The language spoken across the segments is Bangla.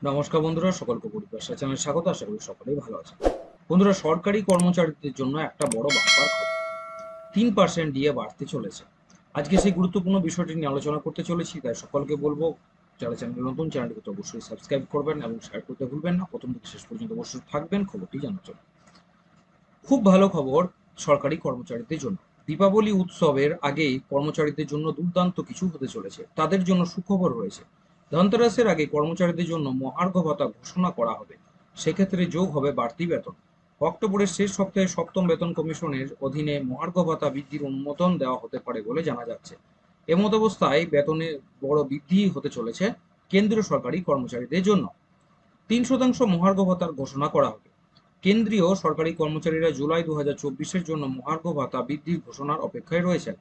নমস্কার বন্ধুরা, সকলকে পরিবেশা চ্যানেলে স্বাগত। আশা করি সকলেই ভালো আছে। বন্ধুরা, সরকারি কর্মচারীদের জন্য একটা বড় বাম্পার খবর। 3% ডিএ বাড়তে চলেছে। আজকে সেই গুরুত্বপূর্ণ বিষয়টি নিয়ে আলোচনা করতে চলেছি। তাই সকলকে বলবো, যারা চ্যানেলে নতুন, চ্যানেলটিকে তো অবশ্যই সাবস্ক্রাইব করবেন এবং শেয়ার করতে ভুলবেন না। প্রথম থেকে শেষ পর্যন্ত অবশ্যই থাকবেন খবরটি জানার জন্য। খুব ভালো খবর সরকারি কর্মচারীদের জন্য। দীপাবলি উৎসবের আগেই কর্মচারীদের জন্য দুর্দান্ত কিছু হতে চলেছে। তাদের জন্য সুখবর রয়েছে। ধনতেরাসের আগে কর্মচারীদের জন্য মহার্ঘ ভাতা ঘোষণা করা হবে। সেক্ষেত্রে যোগ হবে বাড়তি বেতন। অক্টোবরের শেষ সপ্তাহে সপ্তম বেতন কমিশনের অধীনে মহার্ঘ ভাতা বৃদ্ধির অনুমোদন দেওয়া হতে পারে বলে জানা যাচ্ছে। এমতাবস্থায় বেতনে বড় বৃদ্ধি হতে চলেছে কেন্দ্রীয় সরকারি কর্মচারীদের জন্য। 3% মহার্ঘ ভাতার ঘোষণা করা হবে। কেন্দ্রীয় সরকারি কর্মচারীরা জুলাই 2024-এর জন্য মহার্ঘ ভাতা বৃদ্ধির ঘোষণার অপেক্ষায় রয়েছেন।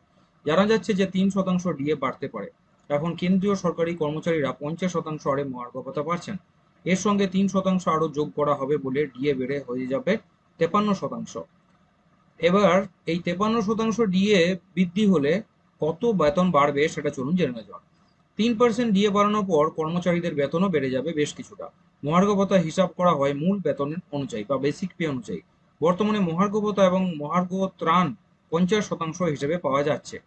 জানা যাচ্ছে যে 3% ডিএ বাড়তে পারে। এখন কেন্দ্রীয় সরকারি কর্মচারীরা 50% হারে মহার্ঘ ভাতা পাচ্ছেন। এর সঙ্গে 3% আরও যোগ করা হবে বলে ডিএ বেড়ে হয়ে যাবে 53%। এবার এই 53% ডিএ বৃদ্ধি হলে কত বেতন বাড়বে সেটা চলুন জেনে নেওয়া যাক। 3% ডিএ বাড়ানোর পর কর্মচারীদের বেতনও বেড়ে যাবে বেশ কিছুটা। মহার্ঘ ভাতা হিসাব করা হয় মূল বেতনের অনুযায়ী বা বেসিক পে অনুযায়ী। বর্তমানে মহার্ঘ ভাতা এবং মহার্ঘ ত্রাণ 50% হিসেবে পাওয়া যাচ্ছে।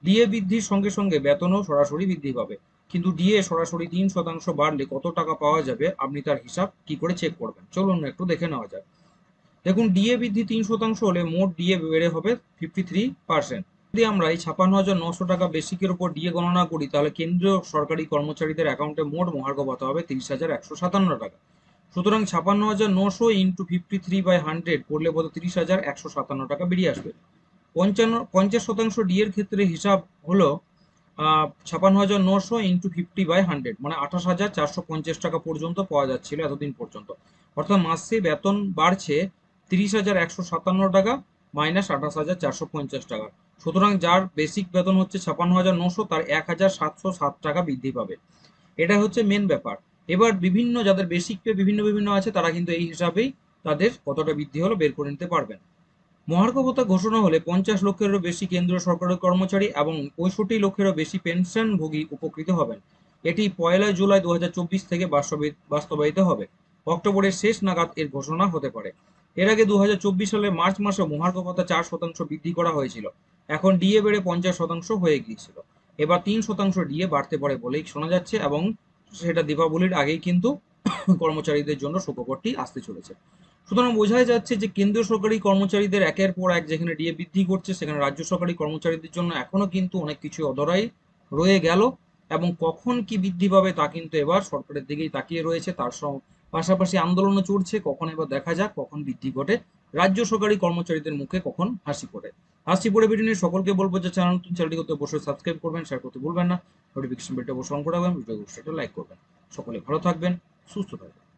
ডিএ বৃদ্ধির সঙ্গে সঙ্গে বেতনও সরাসরি বৃদ্ধি পাবে। কিন্তু ডিএ সরাসরি 3% বাড়লে কত টাকা পাওয়া যাবে, আপনি তার হিসাব কি করে চেক করবেন চলুন একটু দেখে নেওয়া যাক। দেখুন, ডিএ বৃদ্ধি 3% হলে মোট ডিএ বেড়ে হবে 53%। যদি আমরা এই 56,900 টাকা বেসিকের উপর ডিএ গণনা করি, তাহলে কেন্দ্রীয় সরকারি কর্মচারীদের অ্যাকাউন্টে মোট মহার্ঘ ভাতা হবে 30,157 টাকা। সুতরাং 56,900 ইন্টু 53/100 করলে বোধ 30,157 টাকা বেরিয়ে আসবে। 50% ডিএর ক্ষেত্রে হিসাব হলো 56,900 ইন্টু 50/100, মানে 28,450 টাকা পর্যন্ত পাওয়া যাচ্ছিল এতদিন পর্যন্ত। অর্থাৎ মাসে বেতন বাড়ছে 30,157 টাকা মাইনাস 28,450 টাকা। সুতরাং যার বেসিক বেতন হচ্ছে 56,900, তার 1,707 টাকা বৃদ্ধি পাবে। এটা হচ্ছে মেন ব্যাপার। এবার বিভিন্ন যাদের বেসিক পে বিভিন্ন বিভিন্ন আছে, তারা কিন্তু এই হিসাবেই তাদের কতটা বৃদ্ধি হলো বের করে নিতে পারবেন। মহার্ঘ ভাতা ঘোষণা হলে 50 লক্ষেরও বেশি কেন্দ্রীয় সরকারি কর্মচারী এবং 65 লক্ষেরও বেশি পেনশনভোগী উপকৃত হবেন। এটি 1 জুলাই 2024 থেকে বাস্তবায়িত হবে। অক্টোবরের শেষ নাগাদ এর ঘোষণা হতে পারে। এর আগে 2024 সালের মার্চ মাসে মহার্ঘ ভাতা 4% বৃদ্ধি করা হয়েছিল। এখন ডিএ বেড়ে 50% হয়ে গিয়েছিল। এবার 3% ডিএ বাড়তে পারে বলেই শোনা যাচ্ছে, এবং সেটা দীপাবলির আগেই কিন্তু কর্মচারীদের জন্য সুখবরটি আসতে চলেছে। সুতরাং বোঝাই যাচ্ছে যে কেন্দ্রীয় সরকারি কর্মচারীদের একের পর এক যেখানে ডিএ বৃদ্ধি করছে, সেখানে রাজ্য সরকারি কর্মচারীদের জন্য এখনো কিন্তু অনেক কিছু অধরাই রয়ে গেল। এবং কখন কি বৃদ্ধি পাবে তা কিন্তু এবার সরকারের দিকেই তাকিয়ে রয়েছে। তার পাশাপাশি আন্দোলনও চলছে, কখন এবার দেখা যাক কখন বৃদ্ধি ঘটে রাজ্য সরকারি কর্মচারীদের মুখে, কখন হাসি পড়ে। হাসি পড়ে ভিডিও নিয়ে সকলকে বলবো যে চ্যানেলটি করতে অবশ্যই সাবস্ক্রাইব করবেন, শেয়ার করতে ভুলবেন না। নোটিফিকেশন বেলটা অবশ্যই অন করে রাখবেন, ভিডিও অবশ্যই লাইক করবেন। সকলে ভালো থাকবেন, সুস্থ থাকবেন।